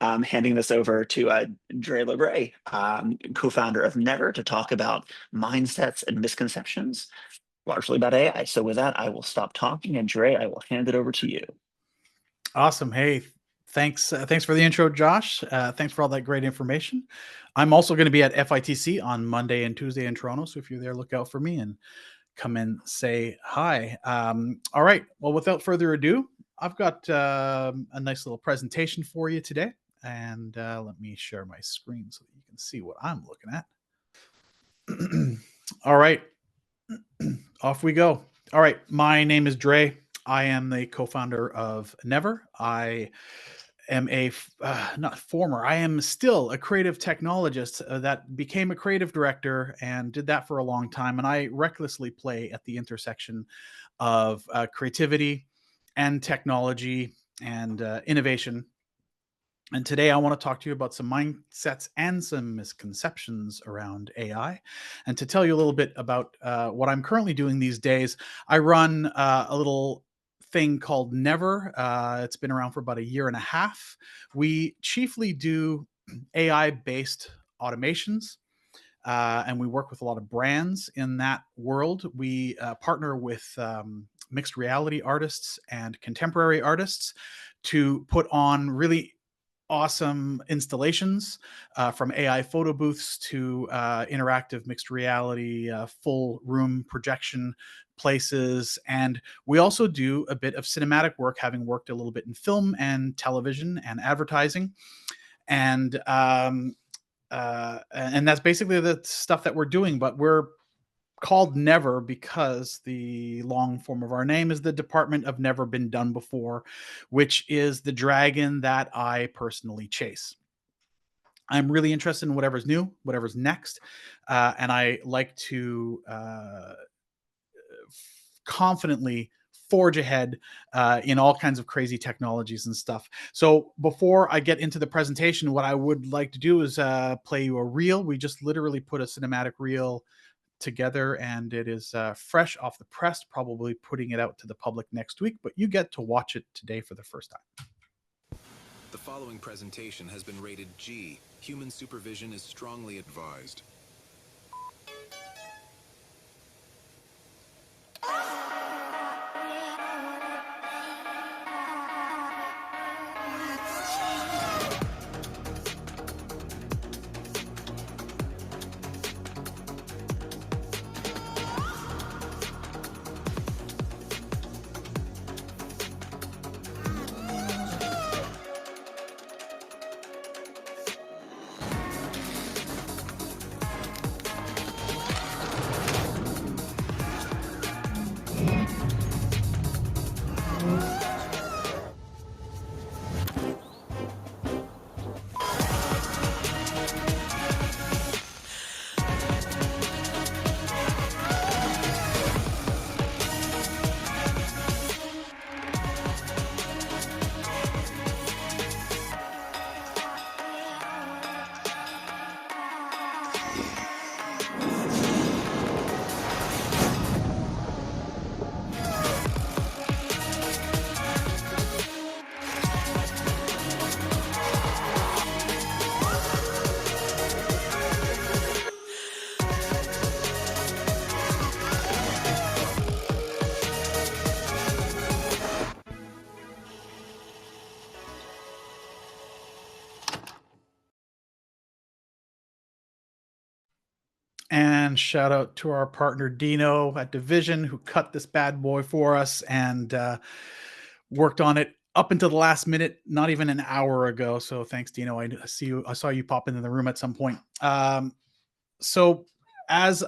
handing this over to Dré Labre, co-founder of Never, to talk about mindsets and misconceptions, largely about AI. So with that, I will stop talking, and Dré, I will hand it over to you. Awesome. Hey, thanks for the intro, Josh. Thanks for all that great information. I'm also going to be at FITC on Monday and Tuesday in Toronto. So if you're there, look out for me and come and say hi. All right. Well, without further ado, I've got a nice little presentation for you today. And let me share my screen so that you can see what I'm looking at. All right. Off we go. All right. My name is Dré. I am the co-founder of Never. I am not former. I am still a creative technologist that became a creative director and did that for a long time. And I recklessly play at the intersection of creativity and technology and innovation. And today I want to talk to you about some mindsets and some misconceptions around AI. And to tell you a little bit about what I'm currently doing these days, I run a little thing called Never. It's been around for about a year and a half. We chiefly do AI-based automations. And we work with a lot of brands in that world. We partner with mixed reality artists and contemporary artists to put on really awesome installations, from AI photo booths to interactive mixed reality, full room projection places. And we also do a bit of cinematic work, having worked a little bit in film and television and advertising. And that's basically the stuff that we're doing. But we're called Never because the long form of our name is the Department of Never Been Done Before, which is the dragon that I personally chase. I'm really interested in whatever's new, whatever's next, and I like to confidently forge ahead in all kinds of crazy technologies and stuff. So before I get into the presentation, what I would like to do is play you a reel. We just literally put a cinematic reel together, and it is fresh off the press, probably putting it out to the public next week, but you get to watch it today for the first time. The following presentation has been rated G. Human supervision is strongly advised. And shout out to our partner Dino at Division, who cut this bad boy for us and worked on it up until the last minute, not even an hour ago. So thanks, Dino. I saw you pop into the room at some point. So as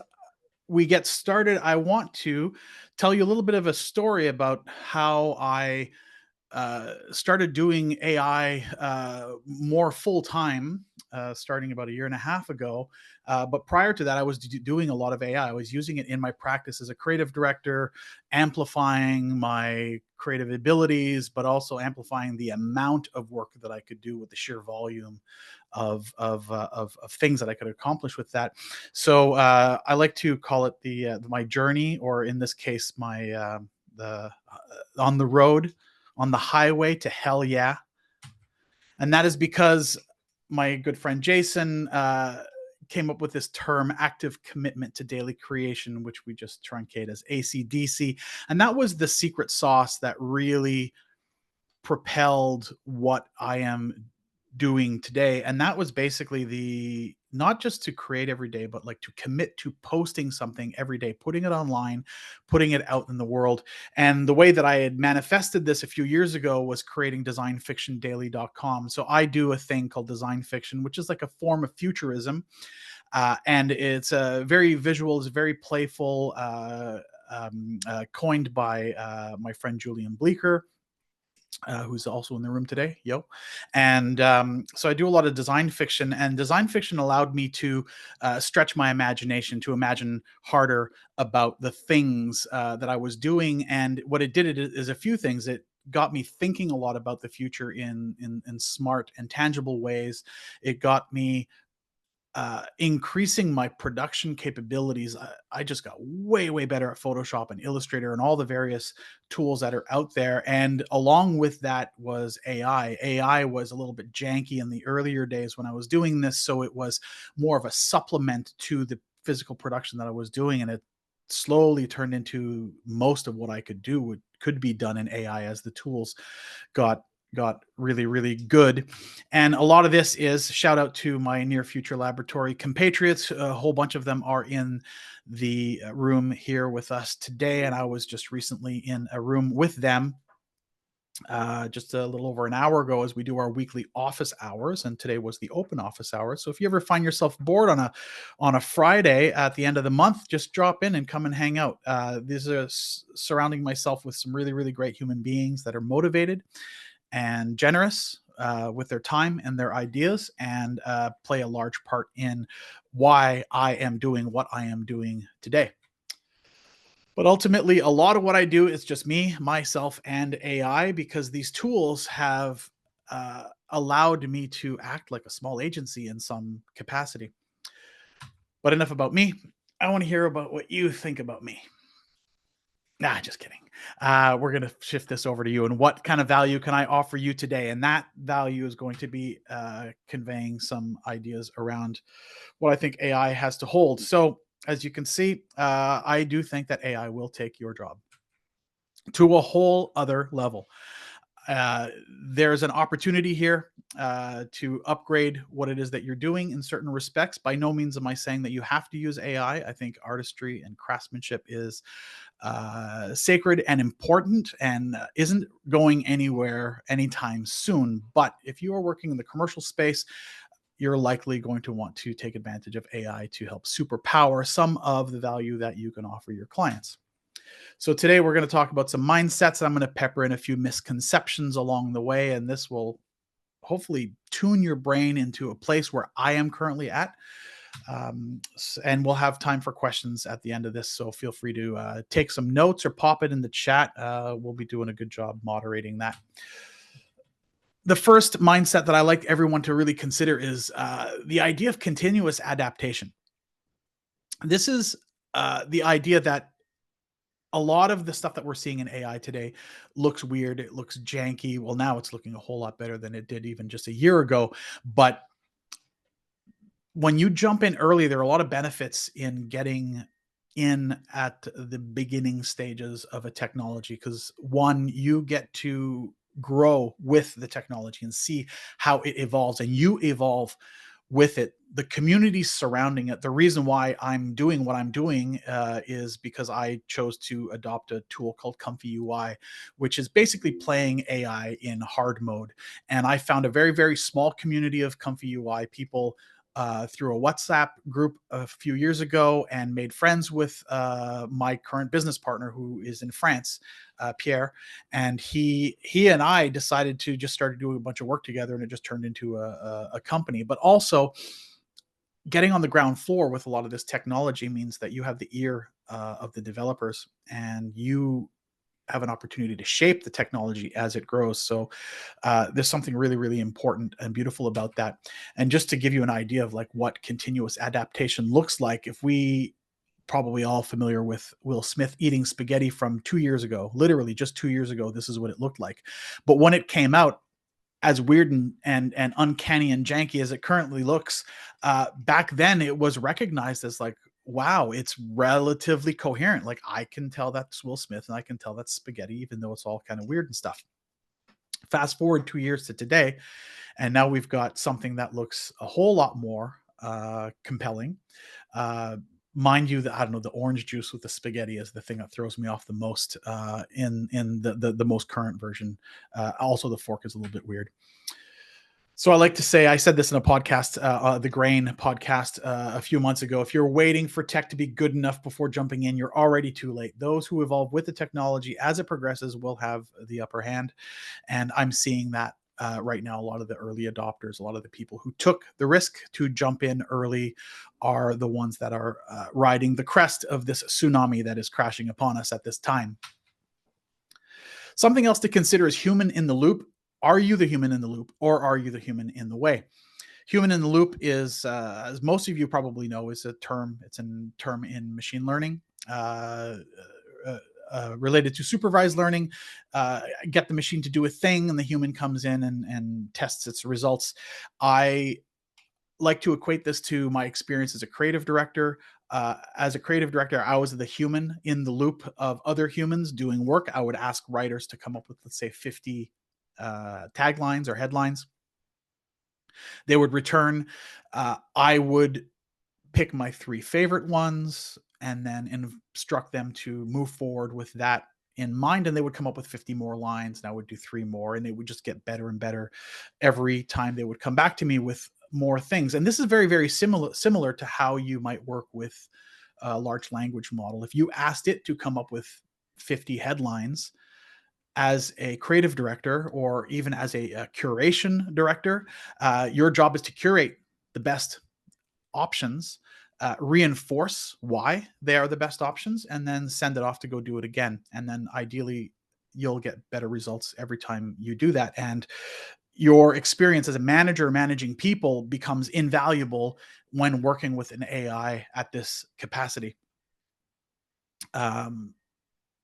we get started, I want to tell you a little bit of a story about how I started doing AI more full time, starting about a year and a half ago. But prior to that, I was doing a lot of AI. I was using it in my practice as a creative director, amplifying my creative abilities, but also amplifying the amount of work that I could do with the sheer volume of things that I could accomplish with that. So I like to call it my journey, or in this case, my the on the road, on the highway to hell yeah. And that is because my good friend Jason came up with this term, active commitment to daily creation, which we just truncate as ACDC. And that was the secret sauce that really propelled what I am doing today. And that was basically the not just to create every day, but like to commit to posting something every day, putting it online, putting it out in the world. And the way that I had manifested this a few years ago was creating designfictiondaily.com. So I do a thing called design fiction, which is like a form of futurism. And it's very visual, it's very playful, coined by my friend Julian Bleeker, who's also in the room today. Yo. And so I do a lot of design fiction, and design fiction allowed me to stretch my imagination, to imagine harder about the things that I was doing. And what it did is a few things. It got me thinking a lot about the future in smart and tangible ways. It got me increasing my production capabilities. I just got way better at Photoshop and Illustrator and all the various tools that are out there. And along with that was AI. AI was a little bit janky in the earlier days when I was doing this, so it was more of a supplement to the physical production that I was doing, and it slowly turned into most of what I could do could be done in AI as the tools got really good. And a lot of this is shout out to my near future laboratory compatriots. A whole bunch of them are in the room here with us today, and I was just recently in a room with them just a little over an hour ago as we do our weekly office hours, and today was the open office hours. So if you ever find yourself bored on a Friday at the end of the month, just drop in and come and hang out. These are surrounding myself with some really great human beings that are motivated and generous with their time and their ideas, and play a large part in why I am doing what I am doing today. But ultimately, a lot of what I do is just me, myself, and AI, because these tools have allowed me to act like a small agency in some capacity. But enough about me. I want to hear about what you think about me. Nah, just kidding. We're going to shift this over to you. And what kind of value can I offer you today? And that value is going to be conveying some ideas around what I think AI has to hold. So, as you can see, I do think that AI will take your job to a whole other level. There's an opportunity here to upgrade what it is that you're doing in certain respects. By no means am I saying that you have to use AI. I think artistry and craftsmanship is sacred and important, and isn't going anywhere anytime soon. But if you are working in the commercial space, you're likely going to want to take advantage of AI to help superpower some of the value that you can offer your clients. So today we're going to talk about some mindsets. I'm going to pepper in a few misconceptions along the way, and this will hopefully tune your brain into a place where I am currently at. And we'll have time for questions at the end of this, so feel free to take some notes or pop it in the chat. We'll be doing a good job moderating that. The first mindset that I like everyone to really consider is the idea of continuous adaptation. This is the idea that a lot of the stuff that we're seeing in AI today looks weird. It looks janky. Well, now it's looking a whole lot better than it did even just a year ago. But when you jump in early, there are a lot of benefits in getting in at the beginning stages of a technology, because one, you get to grow with the technology and see how it evolves, and you evolve with it. The community surrounding it, the reason why I'm doing what I'm doing is because I chose to adopt a tool called Comfy UI, which is basically playing AI in hard mode. And I found a very small community of Comfy UI people through a WhatsApp group a few years ago, and made friends with my current business partner, who is in France, Pierre. And he and I decided to just start doing a bunch of work together, and it just turned into a company. But also, getting on the ground floor with a lot of this technology means that you have the ear of the developers, and you have an opportunity to shape the technology as it grows. So there's something really important and beautiful about that. And just to give you an idea of like what continuous adaptation looks like, if we probably all familiar with Will Smith eating spaghetti from 2 years ago, literally just 2 years ago, this is what it looked like. But when it came out, as weird and uncanny and janky as it currently looks, back then it was recognized as like, wow, it's relatively coherent. Like I can tell that's Will Smith and I can tell that's spaghetti, even though it's all kind of weird and stuff. Fast forward 2 years to today, and now we've got something that looks a whole lot more compelling. Uh, Mind you, that I don't know, the orange juice with the spaghetti is the thing that throws me off the most in the most current version. Also, the fork is a little bit weird. So I like to say, I said this in a podcast, the Grain podcast, a few months ago. If you're waiting for tech to be good enough before jumping in, you're already too late. Those who evolve with the technology as it progresses will have the upper hand. And I'm seeing that right now. A lot of the early adopters, a lot of the people who took the risk to jump in early are the ones that are riding the crest of this tsunami that is crashing upon us at this time. Something else to consider is human in the loop. Are you the human in the loop, or are you the human in the way? Human in the loop is, as most of you probably know, is a term. It's a term in machine learning. Related to supervised learning, get the machine to do a thing and the human comes in and tests its results. I like to equate this to my experience as a creative director. As a creative director, I was the human in the loop of other humans doing work. I would ask writers to come up with, let's say, 50 taglines or headlines. They would return. I would pick my 3 favorite ones and then instruct them to move forward with that in mind. And they would come up with 50 more lines, and I would do 3 more, and it would just get better and better every time they would come back to me with more things. And this is very, very similar to how you might work with a large language model. If you asked it to come up with 50 headlines, as a creative director or even as a curation director, your job is to curate the best options, reinforce why they are the best options, and then send it off to go do it again. And then ideally, you'll get better results every time you do that. And your experience as a manager managing people becomes invaluable when working with an AI at this capacity.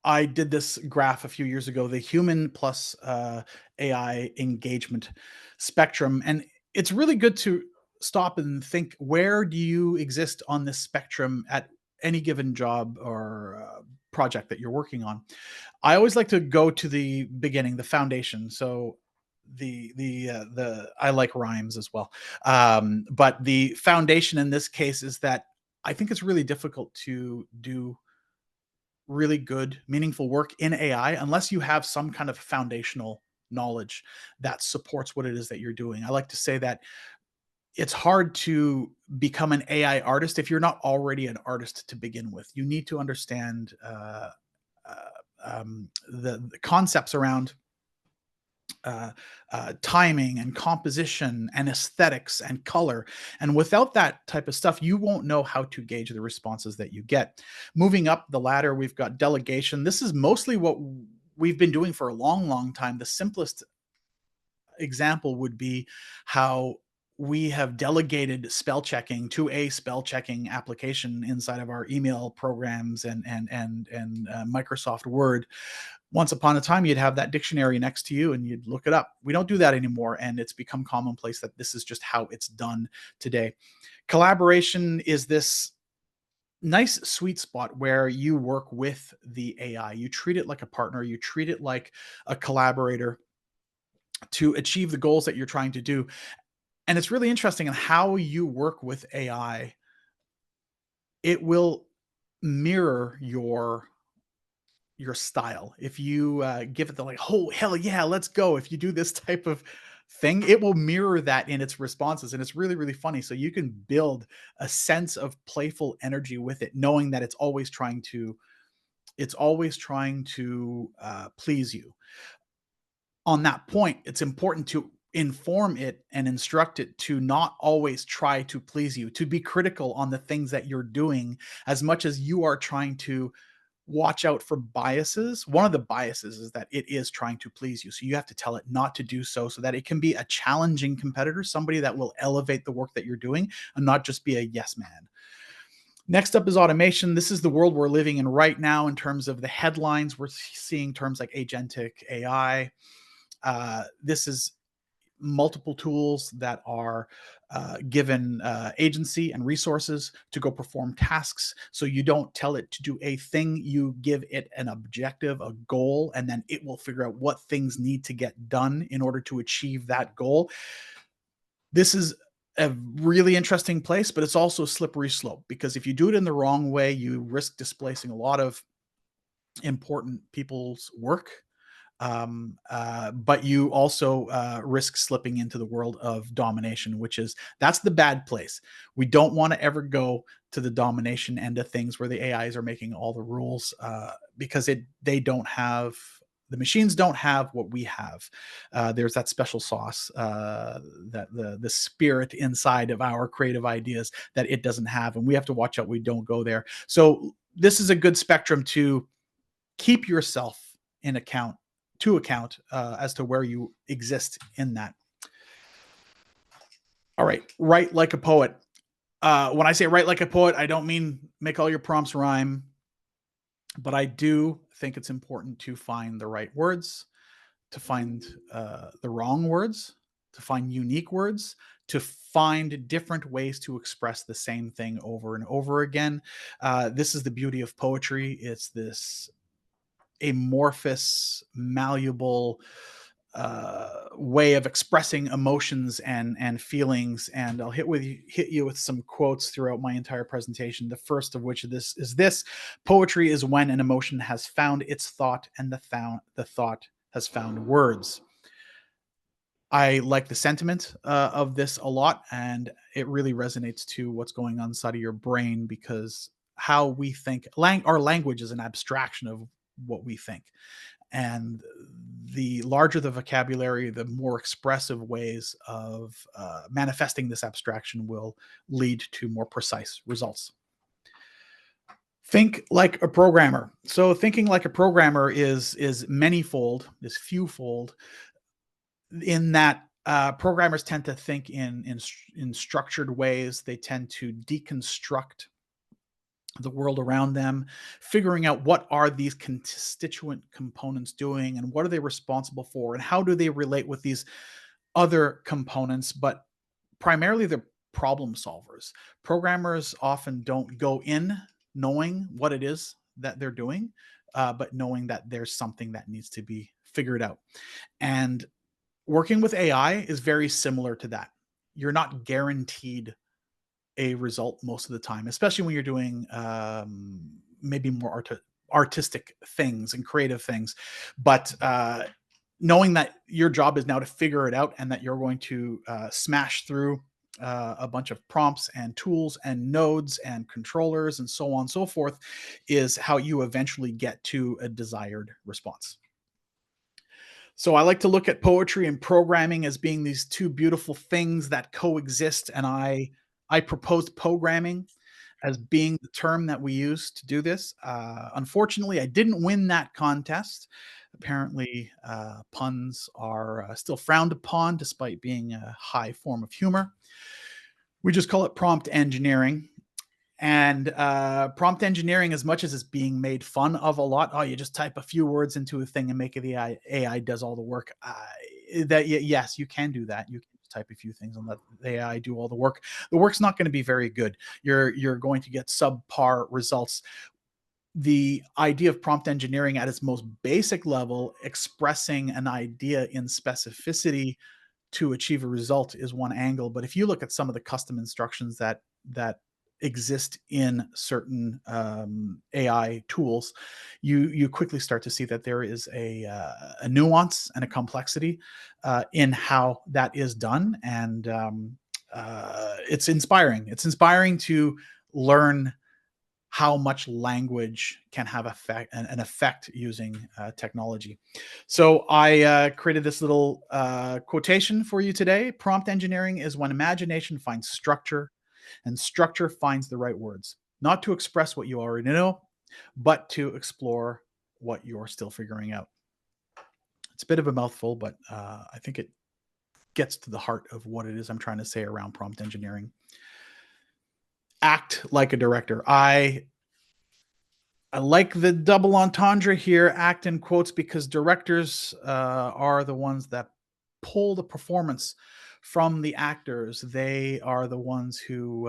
I did this graph a few years ago, the human plus AI engagement spectrum. And it's really good to stop and think, where do you exist on this spectrum at any given job or project that you're working on? I always like to go to the beginning, the foundation. So the I like rhymes as well. But the foundation in this case is that I think it's really difficult to do really good, meaningful work in AI unless you have some kind of foundational knowledge that supports what it is that you're doing. I like to say that it's hard to become an AI artist if you're not already an artist to begin with. You need to understand the concepts around timing and composition and aesthetics and color. And without that type of stuff, you won't know how to gauge the responses that you get. Moving up the ladder, we've got delegation. This is mostly what we've been doing for a long, long time. The simplest example would be how we have delegated spell checking to a spell checking application inside of our email programs and Microsoft Word. Once upon a time, you'd have that dictionary next to you and you'd look it up. We don't do that anymore, and it's become commonplace that this is just how it's done today. Collaboration is this nice sweet spot where you work with the AI. You treat it like a partner, you treat it like a collaborator to achieve the goals that you're trying to do. And it's really interesting in how you work with AI. It will mirror your style. If you give it the like, oh hell yeah, let's go. If you do this type of thing, it will mirror that in its responses, and it's really, really funny. So you can build a sense of playful energy with it, knowing that it's always trying to please you. On that point, it's important to inform it and instruct it to not always try to please you, to be critical on the things that you're doing as much as you are trying to watch out for biases. One of the biases is that it is trying to please you. So you have to tell it not to do so that it can be a challenging competitor, somebody that will elevate the work that you're doing and not just be a yes man. Next up is automation. This is the world we're living in right now in terms of the headlines. We're seeing terms like agentic AI. This is multiple tools that are given agency and resources to go perform tasks. So you don't tell it to do a thing, you give it an objective, a goal, and then it will figure out what things need to get done in order to achieve that goal. This is a really interesting place, but it's also a slippery slope, because if you do it in the wrong way, you risk displacing a lot of important people's work. But you also risk slipping into the world of domination, that's the bad place. We don't want to ever go to the domination end of things where the AIs are making all the rules, because the machines don't have what we have. There's that special sauce, that the spirit inside of our creative ideas that it doesn't have, and we have to watch out we don't go there. So this is a good spectrum to keep yourself in account as to where you exist in that. All right, write like a poet. When I say write like a poet, I don't mean make all your prompts rhyme, but I do think it's important to find the right words, to find the wrong words, to find unique words, to find different ways to express the same thing over and over again. This is the beauty of poetry. It's this amorphous, malleable way of expressing emotions and feelings. And I'll hit you with some quotes throughout my entire presentation. The first of which is this: poetry is when an emotion has found its thought, and the thought has found words. I like the sentiment of this a lot, and it really resonates to what's going on inside of your brain, because how we think, our language is an abstraction of what we think. And the larger the vocabulary, the more expressive ways of manifesting this abstraction will lead to more precise results. Think like a programmer. So thinking like a programmer is manyfold, is fewfold, in that programmers tend to think in structured ways. They tend to deconstruct the world around them, figuring out what are these constituent components doing, and what are they responsible for, and how do they relate with these other components. But primarily, they're problem solvers. Programmers often don't go in knowing what it is that they're doing, but knowing that there's something that needs to be figured out. And working with AI is very similar to that. You're not guaranteed a result most of the time, especially when you're doing maybe more artistic things and creative things. But knowing that your job is now to figure it out, and that you're going to smash through a bunch of prompts and tools and nodes and controllers and so on and so forth, is how you eventually get to a desired response. So I like to look at poetry and programming as being these two beautiful things that coexist. And I proposed programming as being the term that we use to do this. Unfortunately, I didn't win that contest. Apparently, puns are still frowned upon, despite being a high form of humor. We just call it prompt engineering. And prompt engineering, as much as it's being made fun of a lot, you just type a few words into a thing and make it the AI does all the work. Yes, you can do that. You can type a few things and let the AI do all the work. The work's not going to be very good. You're going to get subpar results. The idea of prompt engineering at its most basic level, expressing an idea in specificity to achieve a result, is one angle. But if you look at some of the custom instructions that exist in certain AI tools, you quickly start to see that there is a nuance and a complexity in how that is done. And it's inspiring. It's inspiring to learn how much language can have an effect using technology. So I created this little quotation for you today. Prompt engineering is when imagination finds structure, and structure finds the right words, not to express what you already know, but to explore what you're still figuring out. It's a bit of a mouthful, but I think it gets to the heart of what it is I'm trying to say around prompt engineering. Act like a director. I like the double entendre here, act in quotes, because directors are the ones that pull the performance from the actors. They are the ones who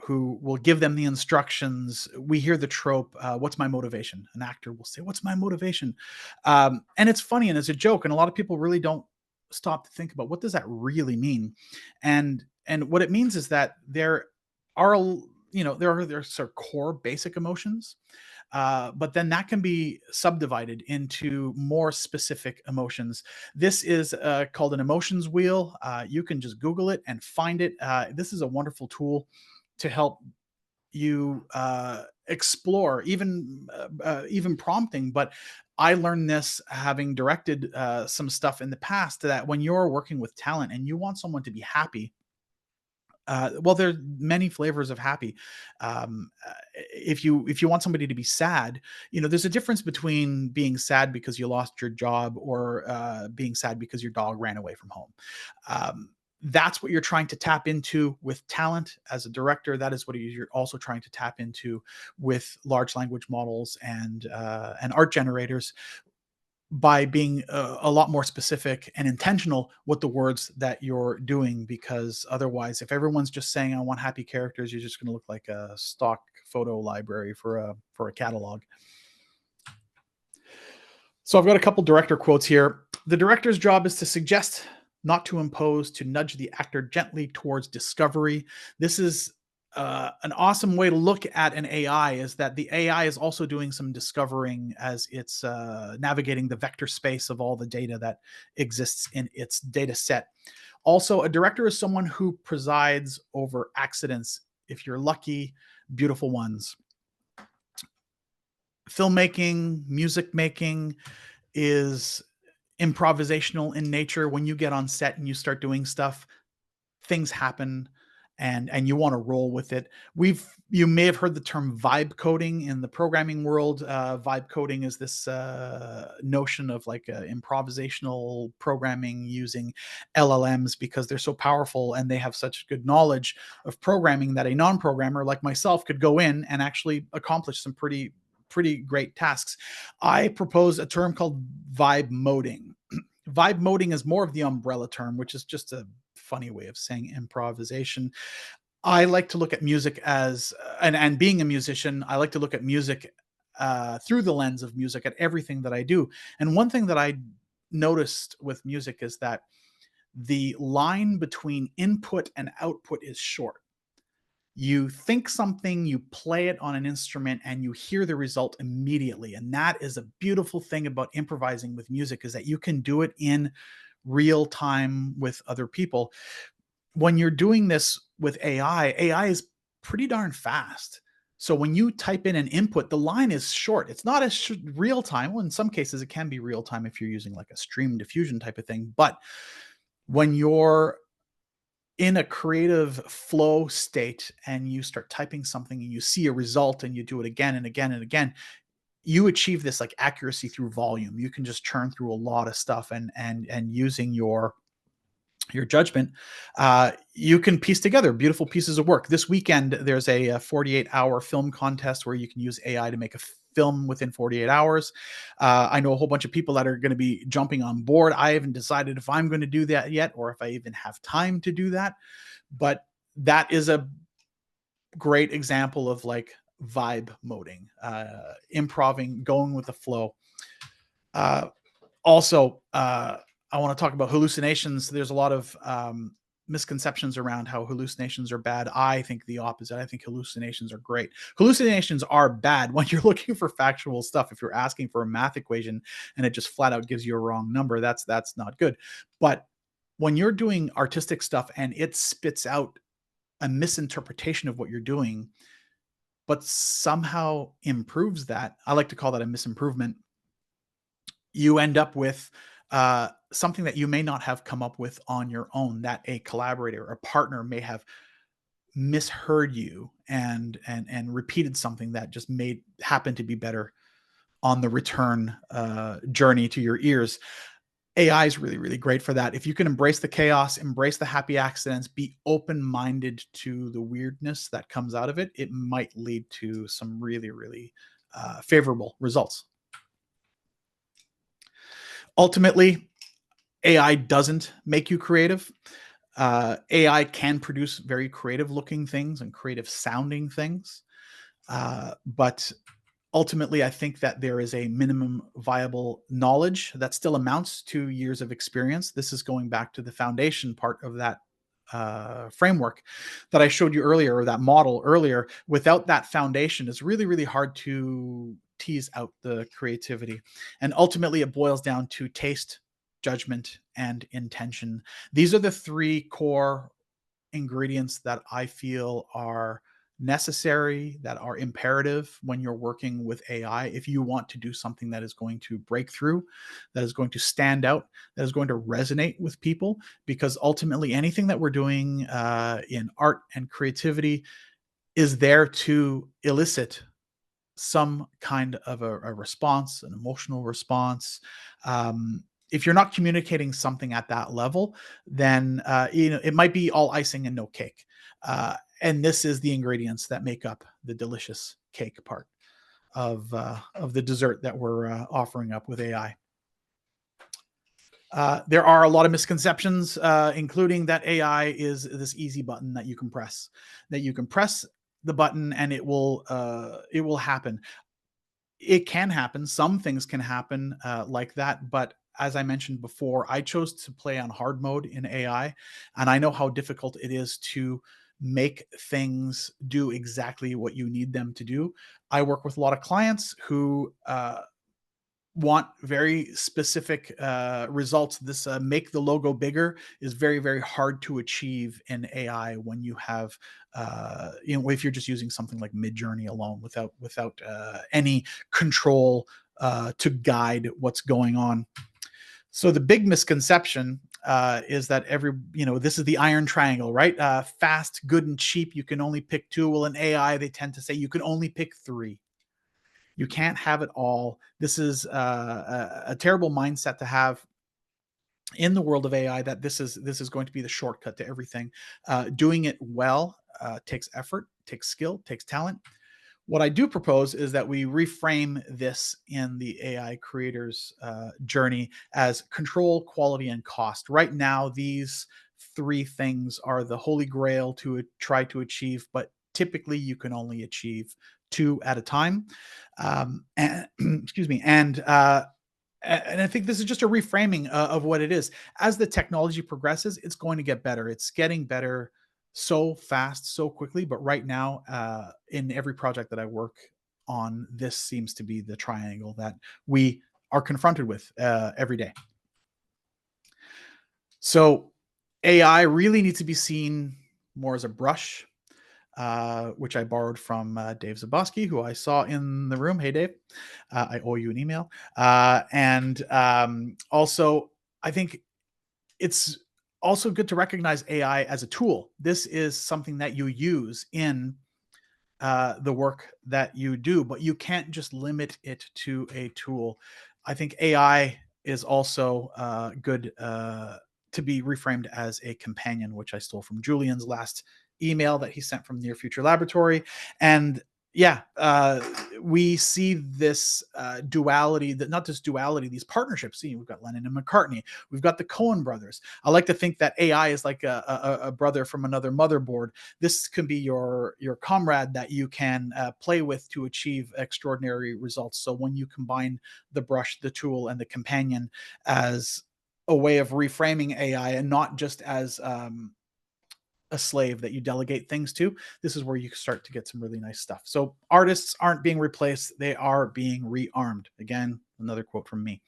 will give them the instructions. We hear the trope, what's my motivation? An actor will say, what's my motivation? And it's funny and it's a joke. And a lot of people really don't stop to think about what does that really mean? And what it means is that there are, there are sort of core basic emotions. But then that can be subdivided into more specific emotions. This is called an emotions wheel. You can just Google it and find it. This is a wonderful tool to help you explore, even prompting. But I learned this having directed some stuff in the past, that when you're working with talent and you want someone to be happy, well, there are many flavors of happy. If you want somebody to be sad, there's a difference between being sad because you lost your job, or being sad because your dog ran away from home. That's what you're trying to tap into with talent as a director. That is what you're also trying to tap into with large language models and art generators, by being a lot more specific and intentional with the words that you're doing. Because otherwise, if everyone's just saying, I want happy characters, you're just going to look like a stock photo library for a catalog. So I've got a couple director quotes here. The director's job is to suggest, not to impose, to nudge the actor gently towards discovery. This is an awesome way to look at an AI, is that the AI is also doing some discovering as it's navigating the vector space of all the data that exists in its data set. Also, a director is someone who presides over accidents, if you're lucky, beautiful ones. Filmmaking, music making is improvisational in nature. When you get on set and you start doing stuff, things happen, and you want to roll with it. You may have heard the term vibe coding in the programming world. Vibe coding is this notion of like improvisational programming using LLMs, because they're so powerful and they have such good knowledge of programming that a non-programmer like myself could go in and actually accomplish some pretty great tasks. I propose a term called vibe moding. Vibe moding is more of the umbrella term, which is just a funny way of saying improvisation. I like to look at music as, and being a musician, I like to look at music through the lens of music at everything that I do. And one thing that I noticed with music is that the line between input and output is short. You think something, you play it on an instrument, and you hear the result immediately. And that is a beautiful thing about improvising with music, is that you can do it in real time with other people. When you're doing this with AI is pretty darn fast. So when you type in an input, the line is short. It's not as real time. Well, in some cases, it can be real time if you're using like a stream diffusion type of thing. But when you're in a creative flow state and you start typing something and you see a result and you do it again and again and again, you achieve this like accuracy through volume. You can just churn through a lot of stuff, and using your judgment, you can piece together beautiful pieces of work. This weekend, there's a 48-hour film contest where you can use AI to make a film within 48 hours. I know a whole bunch of people that are going to be jumping on board. I haven't decided if I'm going to do that yet, or if I even have time to do that. But that is a great example of like vibe moding, improving, going with the flow. Also, I want to talk about hallucinations. There's a lot of misconceptions around how hallucinations are bad. I think the opposite. I think hallucinations are great. Hallucinations are bad when you're looking for factual stuff. If you're asking for a math equation and it just flat out gives you a wrong number, that's not good. But when you're doing artistic stuff and it spits out a misinterpretation of what you're doing, but somehow improves that, I like to call that a misimprovement. You end up with something that you may not have come up with on your own, that a collaborator or partner may have misheard you and repeated something that just happen to be better on the return journey to your ears. AI is really, really great for that. If you can embrace the chaos, embrace the happy accidents, be open-minded to the weirdness that comes out of it, it might lead to some really, really favorable results. Ultimately, AI doesn't make you creative. AI can produce very creative looking things and creative sounding things. But ultimately, I think that there is a minimum viable knowledge that still amounts to years of experience. This is going back to the foundation part of that framework that I showed you earlier, or that model earlier. Without that foundation, it's really, really hard to tease out the creativity. And ultimately, it boils down to taste, judgment, and intention. These are the three core ingredients that I feel are necessary, that are imperative when you're working with AI. If you want to do something that is going to break through, that is going to stand out, that is going to resonate with people, because ultimately anything that we're doing in art and creativity is there to elicit some kind of a response, an emotional response. If you're not communicating something at that level, then it might be all icing and no cake. And this is the ingredients that make up the delicious cake part of the dessert that we're offering up with AI. There are a lot of misconceptions, including that AI is this easy button that you can press. That you can press the button and it will happen. It can happen. Some things can happen like that, but as I mentioned before, I chose to play on hard mode in AI, and I know how difficult it is to make things do exactly what you need them to do. I work with a lot of clients who want very specific results. This make the logo bigger is very, very hard to achieve in AI when you have, if you're just using something like Midjourney alone without any control to guide what's going on. So the big misconception is that this is the iron triangle, right? Fast, good, and cheap. You can only pick two. Well, in AI, they tend to say you can only pick three. You can't have it all. This is a terrible mindset to have in the world of AI, that this is going to be the shortcut to everything. Doing it well takes effort, takes skill, takes talent. What I do propose is that we reframe this in the AI creator's journey as control, quality, and cost. Right now, these three things are the holy grail to try to achieve, but typically you can only achieve two at a time. And excuse me. And I think this is just a reframing of what it is. As the technology progresses, it's going to get better. It's getting better so fast, so quickly. But right now, in every project that I work on, this seems to be the triangle that we are confronted with every day. So AI really needs to be seen more as a brush, which I borrowed from Dave Zabosky, who I saw in the room. Hey, Dave, I owe you an email. And also, I think it's also good to recognize AI as a tool. This is something that you use in the work that you do, but you can't just limit it to a tool. I think AI is also good to be reframed as a companion, which I stole from Julian's last email that he sent from Near Future Laboratory. And yeah, we see this duality, that not just duality, these partnerships. See, we've got Lennon and McCartney, we've got the Coen brothers. I like to think that AI is like a brother from another motherboard. This can be your comrade that you can play with to achieve extraordinary results. So when you combine the brush, the tool, and the companion as a way of reframing AI, and not just as a slave that you delegate things to, this is where you start to get some really nice stuff. So artists aren't being replaced, they are being rearmed. Again, another quote from me.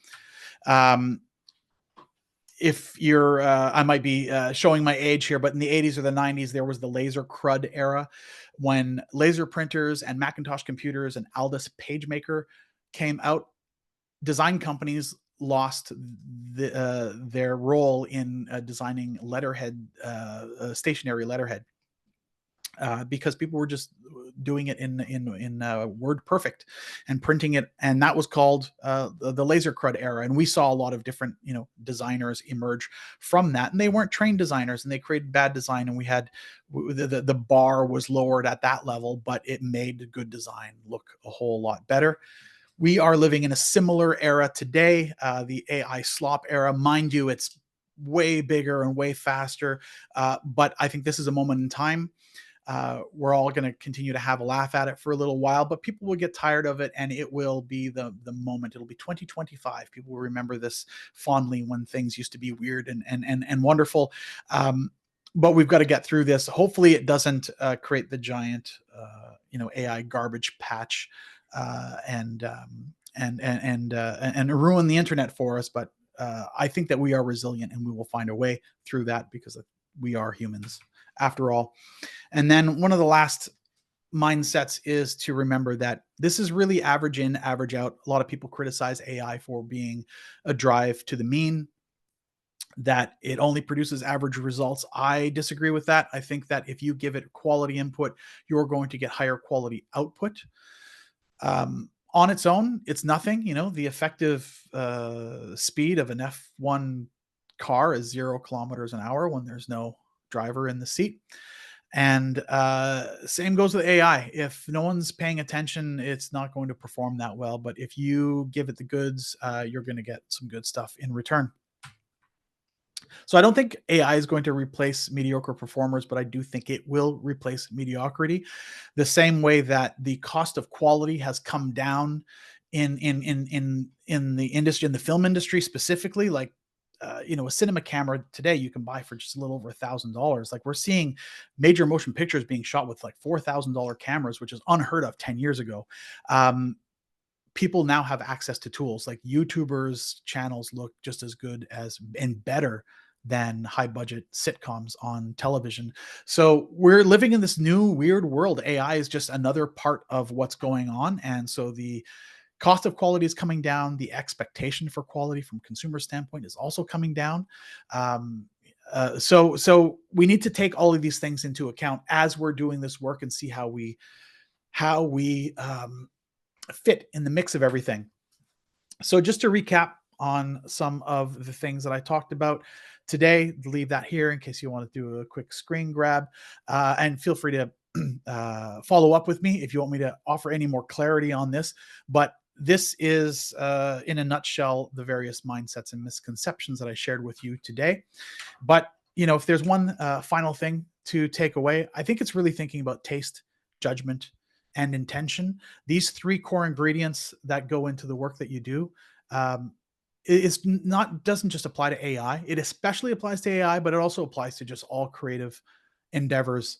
If you're I might be showing my age here, but in the 80s or the 90s, there was the laser crud era, when laser printers and Macintosh computers and Aldus PageMaker came out. Design companies lost their role in designing letterhead, stationary letterhead, because people were just doing it in Word Perfect and printing it, and that was called the laser crud era. And we saw a lot of different designers emerge from that, and they weren't trained designers, and they created bad design, and we had the bar was lowered at that level, but it made good design look a whole lot better. We are living in a similar era today, the AI slop era. Mind you, it's way bigger and way faster. But I think this is a moment in time. We're all going to continue to have a laugh at it for a little while, but people will get tired of it, and it will be the moment. It'll be 2025. People will remember this fondly, when things used to be weird and wonderful. But we've got to get through this. Hopefully, it doesn't create the giant, AI garbage patch and ruin the internet for us. But I think that we are resilient, and we will find a way through that, because we are humans after all. And then one of the last mindsets is to remember that this is really average in, average out. A lot of people criticize AI for being a drive to the mean, that it only produces average results. I disagree with that. I think that if you give it quality input, you're going to get higher quality output. On its own, it's nothing. The effective speed of an F1 car is 0 kilometers an hour when there's no driver in the seat. And same goes with AI. If no one's paying attention, it's not going to perform that well. But if you give it the goods, you're going to get some good stuff in return. So I don't think AI is going to replace mediocre performers, but I do think it will replace mediocrity. The same way that the cost of quality has come down in the industry, in the film industry specifically. Like, a cinema camera today you can buy for just a little over $1,000. Like, we're seeing major motion pictures being shot with like $4,000 cameras, which is unheard of 10 years ago. People now have access to tools. Like, YouTubers' channels look just as good as and better than high budget sitcoms on television. So we're living in this new weird world. AI is just another part of what's going on. And so the cost of quality is coming down. The expectation for quality from consumer standpoint is also coming down. So we need to take all of these things into account as we're doing this work, and see how we fit in the mix of everything. So just to recap on some of the things that I talked about today, leave that here in case you want to do a quick screen grab, and feel free to follow up with me if you want me to offer any more clarity on this. But this is, in a nutshell, the various mindsets and misconceptions that I shared with you today. But, if there's one final thing to take away, I think it's really thinking about taste, judgment, and intention. These 3 core ingredients that go into the work that you do. Doesn't just apply to AI. It especially applies to AI, but it also applies to just all creative endeavors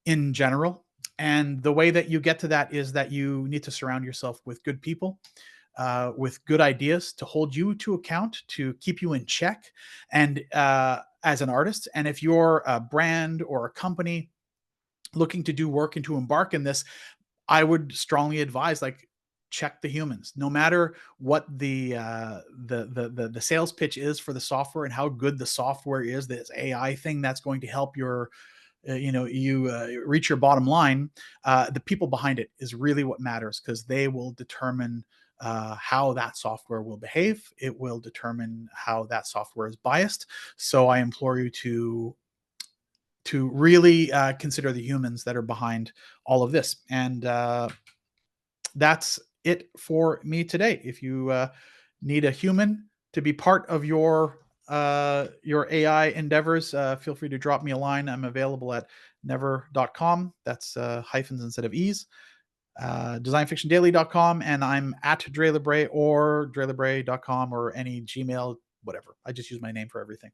in general. And the way that you get to that is that you need to surround yourself with good people, with good ideas to hold you to account, to keep you in check, and as an artist. And if you're a brand or a company looking to do work and to embark in this, I would strongly advise, like, check the humans. No matter what the sales pitch is for the software and how good the software is, this AI thing that's going to help your reach your bottom line, the people behind it is really what matters, because they will determine how that software will behave. It will determine how that software is biased. So I implore you to really consider the humans that are behind all of this. And that's it for me today. If you need a human to be part of your AI endeavors, feel free to drop me a line. I'm available at never.com. That's hyphens instead of e's. Designfictiondaily.com, and I'm at Dré Labre or DréLabre.com or any Gmail, whatever. I just use my name for everything.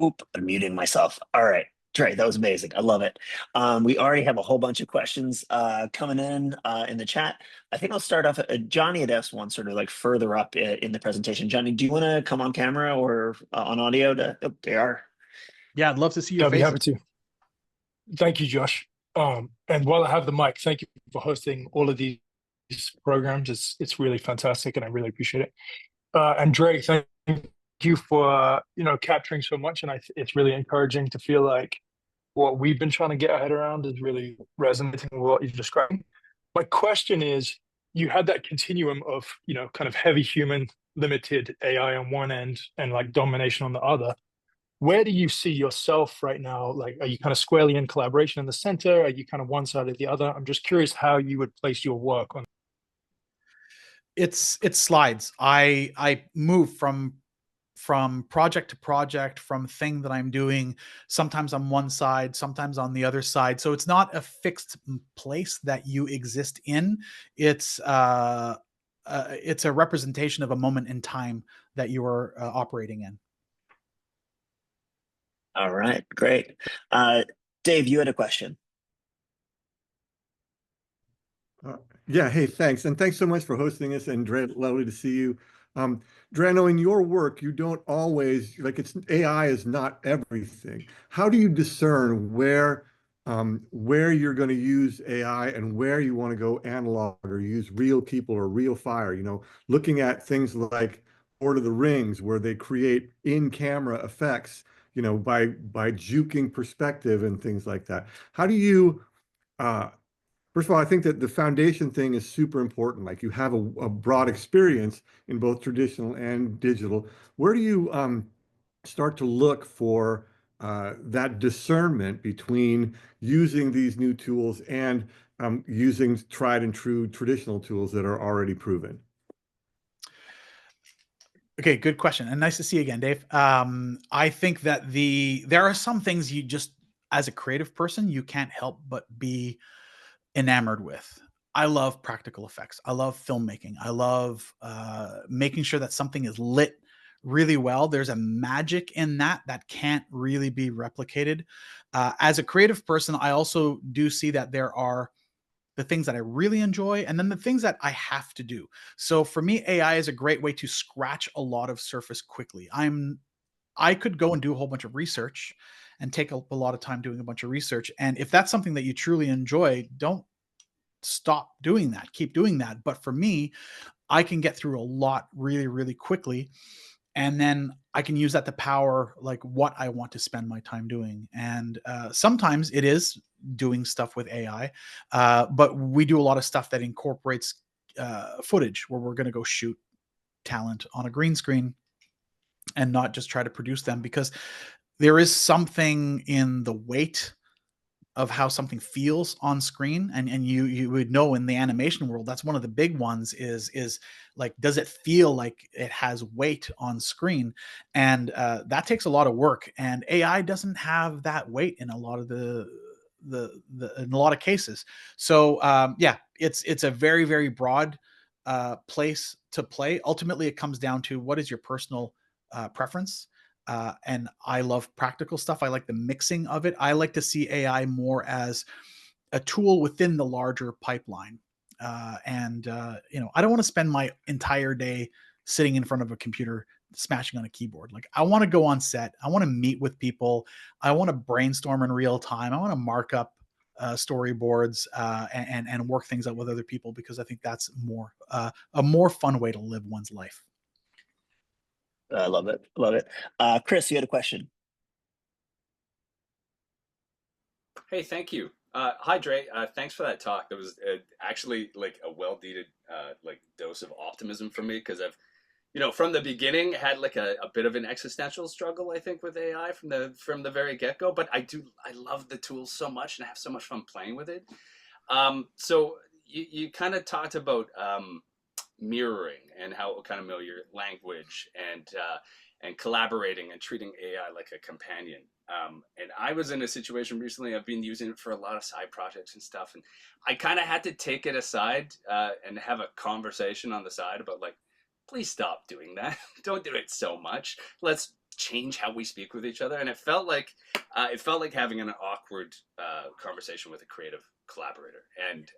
Oop, I'm muting myself. All right. Trey, that was amazing. I love it. We already have a whole bunch of questions coming in the chat. I think I'll start off. Johnny had asked one sort of like further up in the presentation. Johnny, do you want to come on camera or on audio? Oh, they are. Yeah, I'd love to see your I'd be faces. happy to. Thank you, Josh. And while I have the mic, thank you for hosting all of these programs. It's really fantastic, and I really appreciate it. And Drake, thank you for capturing so much, and it's really encouraging to feel like what we've been trying to get our head around is really resonating with what you're describing. My question is, you had that continuum of kind of heavy human, limited AI on one end, and like domination on the other. Where do you see yourself right now? Like, are you kind of squarely in collaboration in the center? Are you kind of one side or the other? I'm just curious how you would place your work on. It's slides. I move from project to project, from thing that I'm doing. Sometimes on one side, sometimes on the other side. So it's not a fixed place that you exist in. It's it's a representation of a moment in time that you are operating in. All right, great. Dave, you had a question. Yeah, hey, thanks. And thanks so much for hosting us, and Dré, lovely to see you. Dré, I know in your work, you don't always, like it's AI is not everything. How do you discern where you're going to use AI and where you want to go analog or use real people or real fire? You know, looking at things like Lord of the Rings, where they create in-camera effects, you know, by juking perspective and things like that. How do you uh, First of all, I think that the foundation thing is super important. Like you have a broad experience in both traditional and digital. Where do you start to look for that discernment between using these new tools and using tried and true traditional tools that are already proven? Okay, good question, and nice to see you again, Dave. I think that there are some things you just, as a creative person, you can't help but be enamored with. I love practical effects. I love filmmaking. I love making sure that something is lit really well. There's a magic in that that can't really be replicated. As a creative person, I also do see that there are the things that I really enjoy, and then the things that I have to do. So for me, AI is a great way to scratch a lot of surface quickly. I could go and do a whole bunch of research and take a lot of time doing a bunch of research. And if that's something that you truly enjoy, don't stop doing that. Keep doing that. But for me, I can get through a lot really, really quickly. And then I can use that to power like what I want to spend my time doing. And sometimes it is doing stuff with AI, but we do a lot of stuff that incorporates footage where we're going to go shoot talent on a green screen and not just try to produce them, because there is something in the weight of how something feels on screen. And you would know in the animation world, that's one of the big ones is like, does it feel like it has weight on screen? And that takes a lot of work, and AI doesn't have that weight in a lot of in a lot of cases. So yeah, it's a very, very broad place to play. Ultimately, it comes down to what is your personal preference. And I love practical stuff. I like the mixing of it. I like to see AI more as a tool within the larger pipeline. You know, I don't want to spend my entire day sitting in front of a computer smashing on a keyboard. Like, I want to go on set. I want to meet with people. I want to brainstorm in real time. I want to mark up storyboards and work things out with other people, because I think that's a more fun way to live one's life. I love it. Love it. Chris, you had a question. Hey, thank you. Hi, Dre. Thanks for that talk. That was actually like a well-needed like dose of optimism for me, because I've, you know, from the beginning had like a bit of an existential struggle, I think, with AI from the very get-go. But I love the tools so much and have so much fun playing with it. So you kind of talked about mirroring and how it will kind of mirror your language and collaborating and treating AI like a companion. And I was in a situation recently. I've been using it for a lot of side projects and stuff, and I kind of had to take it aside and have a conversation on the side about like, please stop doing that. Don't do it so much. Let's change how we speak with each other. And it felt like having an awkward conversation with a creative collaborator. And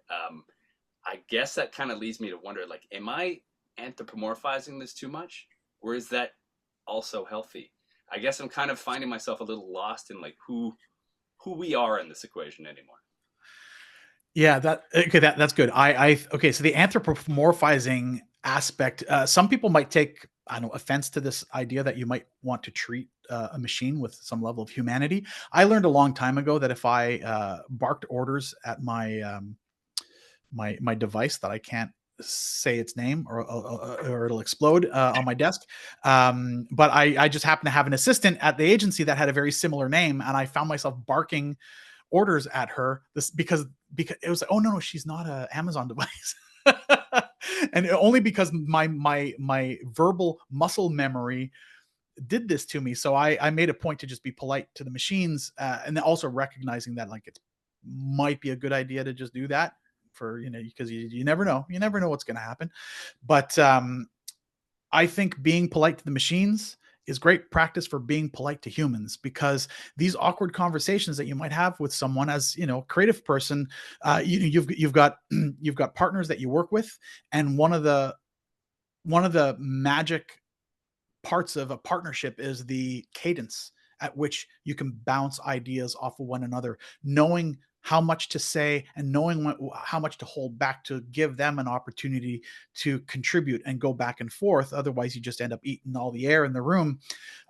I guess that kind of leads me to wonder, like, am I anthropomorphizing this too much, or is that also healthy? I guess I'm kind of finding myself a little lost in like who we are in this equation anymore. Yeah, that's good. Okay, so the anthropomorphizing aspect, some people might take, I don't know, offense to this idea that you might want to treat a machine with some level of humanity. I learned a long time ago that if I barked orders at my device that I can't say its name, or it'll explode on my desk. But I just happened to have an assistant at the agency that had a very similar name, and I found myself barking orders at her because it was like, oh no, she's not a Amazon device. and only because my verbal muscle memory did this to me. So I made a point to just be polite to the machines, and then also recognizing that like it might be a good idea to just do that for, because you never know, what's going to happen. But I think being polite to the machines is great practice for being polite to humans, because these awkward conversations that you might have with someone as, creative person, you've got you've got partners that you work with, and one of the magic parts of a partnership is the cadence at which you can bounce ideas off of one another, knowing how much to say and knowing how much to hold back to give them an opportunity to contribute and go back and forth. Otherwise, you just end up eating all the air in the room.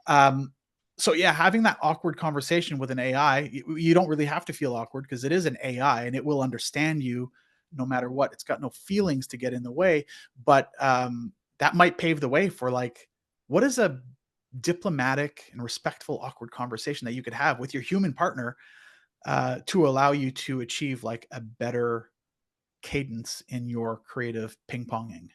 So yeah, having that awkward conversation with an AI, you don't really have to feel awkward because it is an AI and it will understand you no matter what. It's got no feelings to get in the way, but that might pave the way for like, what is a diplomatic and respectful, awkward conversation that you could have with your human partner to allow you to achieve like a better cadence in your creative ping-ponging?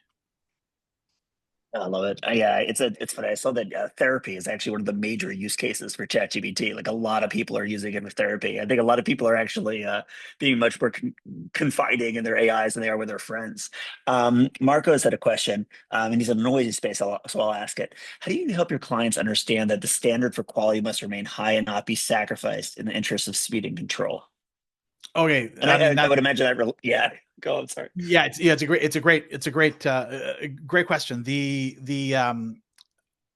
I love it. Yeah, it's funny. I saw that therapy is actually one of the major use cases for ChatGPT. Like a lot of people are using it for therapy. I think a lot of people are actually being much more confiding in their AIs than they are with their friends. Marco has had a question, and he's in a noisy space, so I'll ask it. How do you help your clients understand that the standard for quality must remain high and not be sacrificed in the interest of speed and control? Okay, And I mean I that. would imagine that. Yeah, go on. Sorry. Yeah, it's a great question.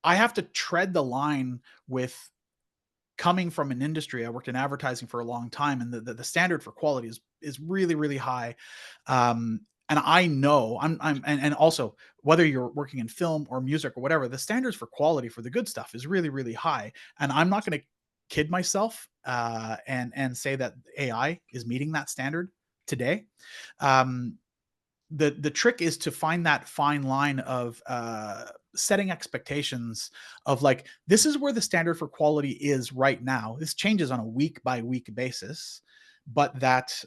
I have to tread the line with coming from an industry. I worked in advertising for a long time, and the standard for quality is really, really high. And I know and also whether you're working in film or music or whatever, the standards for quality for the good stuff is really, really high. And I'm not going to kid myself and say that AI is meeting that standard today. Um, the trick is to find that fine line of setting expectations of like, this is where the standard for quality is right now. This changes on a week by week basis, but that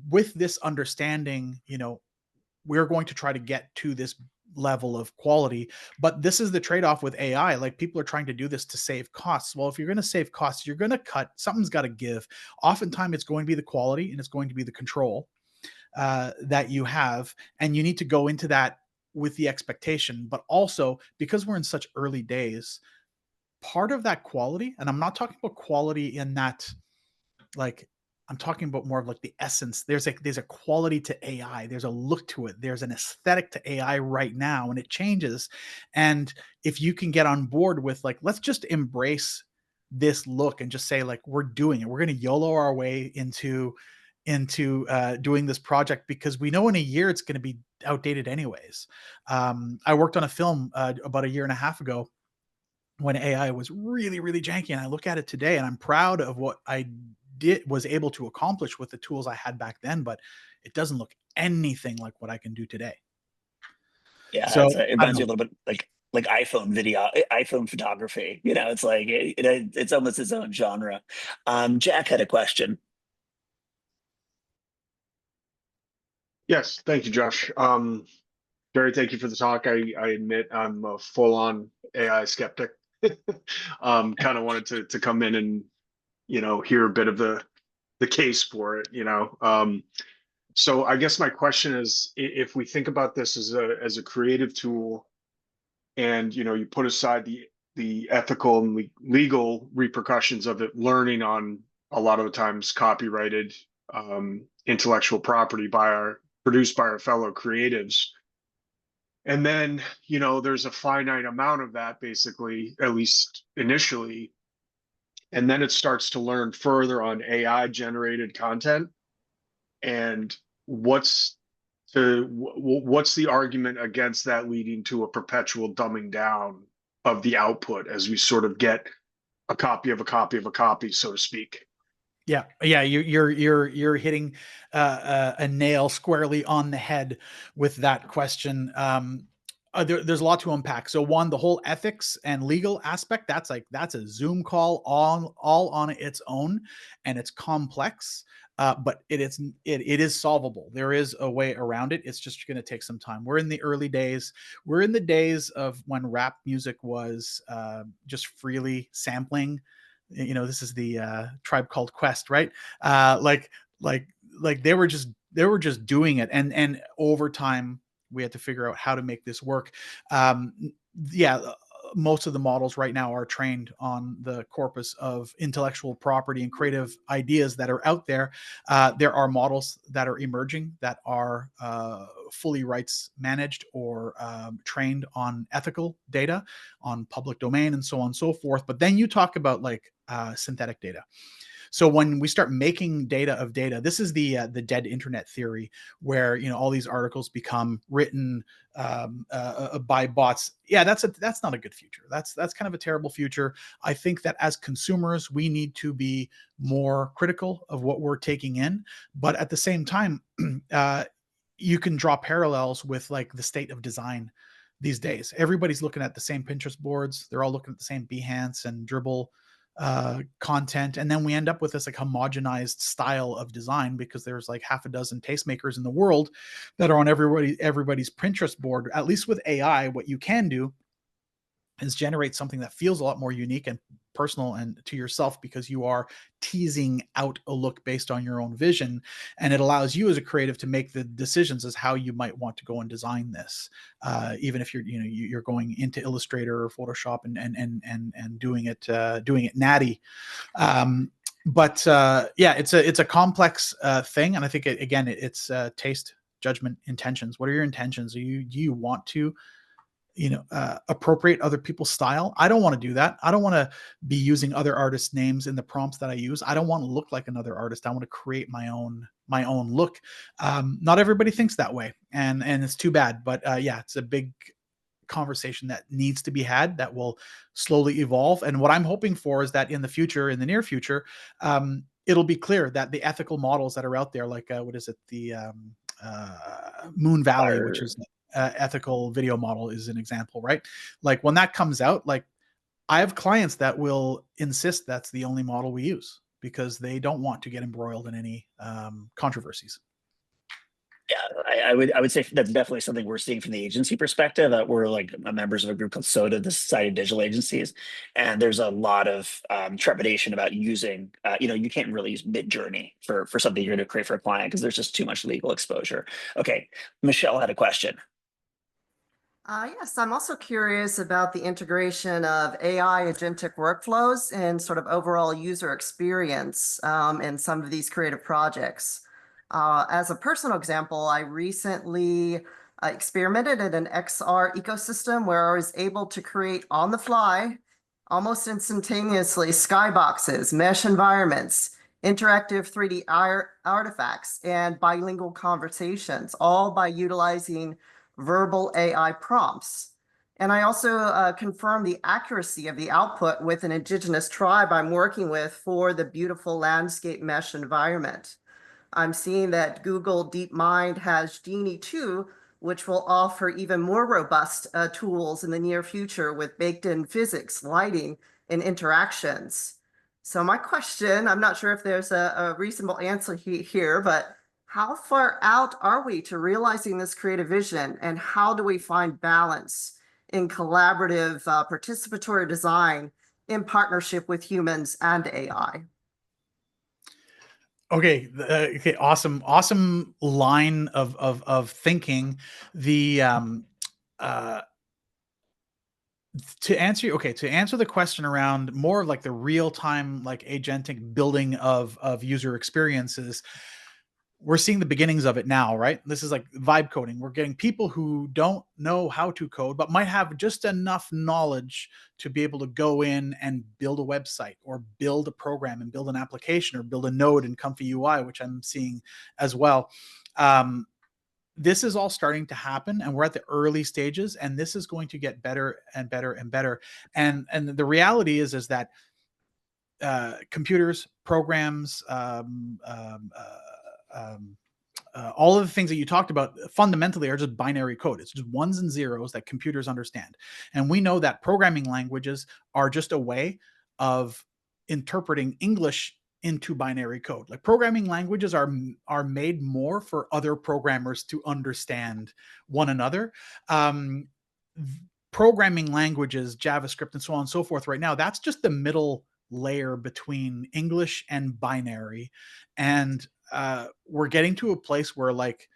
with this understanding, we're going to try to get to this level of quality. But this is the trade-off with AI. Like, people are trying to do this to save costs. Well, if you're going to save costs, you're going to cut, something's got to give. Oftentimes it's going to be the quality and it's going to be the control that you have, and you need to go into that with the expectation. But also, because we're in such early days, part of that quality, and I'm not talking about quality in that, like, I'm talking about more of like the essence. There's a quality to AI. There's a look to it. There's an aesthetic to AI right now, and it changes. And if you can get on board with like, let's just embrace this look and just say like, we're doing it. We're going to YOLO our way into doing this project, because we know in a year it's going to be outdated anyways. I worked on a film about a year and a half ago when AI was really, really janky, and I look at it today and I'm proud of what I was able to accomplish with the tools I had back then, but it doesn't look anything like what I can do today. Yeah, So it I don't reminds me a know. little bit like iPhone video, iPhone photography. It's like it's almost its own genre. Jack had a question. Yes, thank you, Josh. Jerry, thank you for the talk. I admit I'm a full-on AI skeptic. Kind of wanted to come in and hear a bit of the case for it. So I guess my question is, if we think about this as a creative tool, and you put aside the ethical and legal repercussions of it, learning on a lot of the times copyrighted intellectual property produced by our fellow creatives. And then, there's a finite amount of that, basically, at least initially. And then it starts to learn further on AI generated content. And what's the argument against that leading to a perpetual dumbing down of the output as we sort of get a copy of a copy of a copy, so to speak? Yeah, you're hitting a nail squarely on the head with that question. There's a lot to unpack. So one, the whole ethics and legal aspect, that's a Zoom call all on its own, and it's complex. But it is solvable. There is a way around it. It's just going to take some time. We're in the early days. We're in the days of when rap music was just freely sampling. This is the Tribe Called Quest, right? Like they were just doing it, and over time we had to figure out how to make this work. Yeah, most of the models right now are trained on the corpus of intellectual property and creative ideas that are out there. There are models that are emerging that are fully rights managed or trained on ethical data, on public domain, and so on and so forth. But then you talk about like synthetic data. So when we start making data of data, this is the dead internet theory, where all these articles become written by bots. Yeah, that's not a good future. That's kind of a terrible future. I think that as consumers, we need to be more critical of what we're taking in, but at the same time, you can draw parallels with like the state of design these days. Everybody's looking at the same Pinterest boards. They're all looking at the same Behance and Dribble content, and then we end up with this like homogenized style of design because there's like half a dozen tastemakers in the world that are on everybody's Pinterest board. At least with AI, what you can do is generate something that feels a lot more unique and personal and to yourself, because you are teasing out a look based on your own vision, and it allows you as a creative to make the decisions as how you might want to go and design this, even if you're going into Illustrator or Photoshop and doing it natty. But yeah, it's a complex thing, and I think it's taste, judgment, intentions. What are your intentions? Do you want to appropriate other people's style? I don't want to do that. I don't want to be using other artists' names in the prompts that I use. I don't want to look like another artist. I want to create my own look. Not everybody thinks that way, and it's too bad. But yeah, it's a big conversation that needs to be had, that will slowly evolve. And what I'm hoping for is that in the near future, it'll be clear that the ethical models that are out there, like what is it, the Moon Valley, which is ethical video model, is an example, right? Like when that comes out, like I have clients that will insist that's the only model we use because they don't want to get embroiled in any controversies. Yeah, I would say that's definitely something we're seeing from the agency perspective. That we're like members of a group called SODA, the Society of Digital Agencies, and there's a lot of trepidation about using. You can't really use Midjourney for something you're going to create for a client because there's just too much legal exposure. Okay, Michelle had a question. Yes, I'm also curious about the integration of AI agentic workflows and sort of overall user experience in some of these creative projects. As a personal example, I recently experimented in an XR ecosystem where I was able to create on the fly, almost instantaneously, skyboxes, mesh environments, interactive 3D artifacts, and bilingual conversations, all by utilizing verbal AI prompts. And I also confirmed the accuracy of the output with an indigenous tribe I'm working with for the beautiful landscape mesh environment. I'm seeing that Google DeepMind has Genie 2, which will offer even more robust tools in the near future with baked-in physics, lighting, and interactions. So my question, I'm not sure if there's a reasonable answer here, but how far out are we to realizing this creative vision, and how do we find balance in collaborative participatory design in partnership with humans and AI? Okay, okay, awesome line of thinking. The to answer the question around more of like the real time, like agentic building of user experiences, we're seeing the beginnings of it now, right? This is like vibe coding. We're getting people who don't know how to code, but might have just enough knowledge to be able to go in and build a website or build a program and build an application or build a node in Comfy UI, which I'm seeing as well. This is all starting to happen, and we're at the early stages, and this is going to get better and better and better. And the reality is that computers, programs, all of the things that you talked about fundamentally are just binary code. It's just ones and zeros that computers understand. And we know that programming languages are just a way of interpreting English into binary code. Like programming languages are made more for other programmers to understand one another. Programming languages, JavaScript, and so on and so forth right now, that's just the middle layer between English and binary. And we're getting to a place where like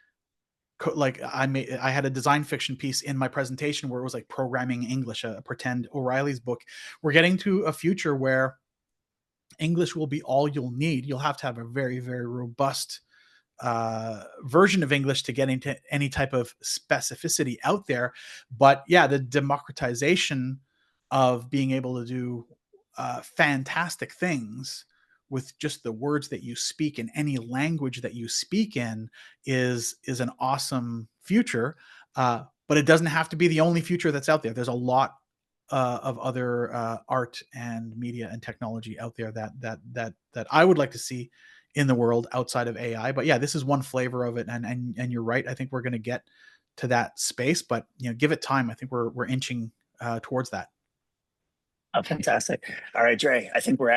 I had a design fiction piece in my presentation where it was like programming English, a pretend O'Reilly's book. We're getting to a future where English will be all you'll need. You'll have to have a very, very robust version of English to get into any type of specificity out there. But yeah, the democratization of being able to do fantastic things with just the words that you speak in any language that you speak in is an awesome future. But it doesn't have to be the only future that's out there. There's a lot of other art and media and technology out there that I would like to see in the world outside of AI. But yeah, this is one flavor of it, and you're right. I think we're going to get to that space, but give it time. I think we're inching towards that. Oh, fantastic. All right, Dré, I think we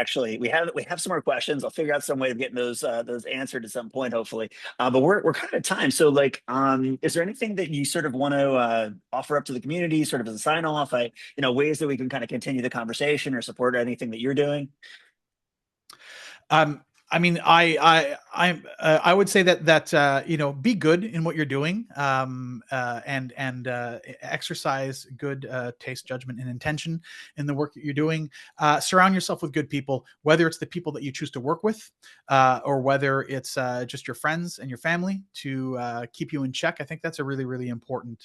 have some more questions. I'll figure out some way of getting those answered at some point, hopefully. But we're kind of at time. So like, is there anything that you sort of want to offer up to the community, sort of as a sign off? Ways that we can kind of continue the conversation or support anything that you're doing? I mean, I would say that be good in what you're doing, and exercise good taste, judgment, and intention in the work that you're doing. Surround yourself with good people, whether it's the people that you choose to work with, or whether it's just your friends and your family to keep you in check. I think that's a really, really important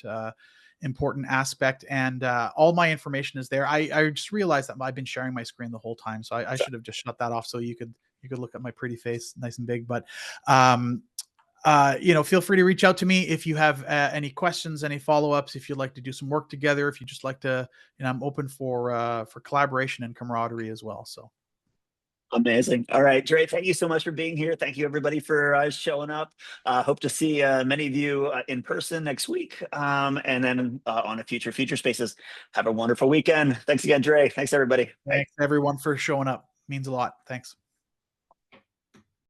aspect. And all my information is there. I just realized that I've been sharing my screen the whole time, so I should have just shut that off so you could look at my pretty face nice and big. But feel free to reach out to me if you have any questions, any follow-ups, if you'd like to do some work together, if you just like to, I'm open for collaboration and camaraderie as well. So amazing. All right, Dré, thank you so much for being here. Thank you everybody for showing up. Hope to see many of you in person next week, and then on a future spaces. Have a wonderful weekend. Thanks again, Dré. Thanks everybody. Thanks everyone for showing up. Means a lot. Thanks.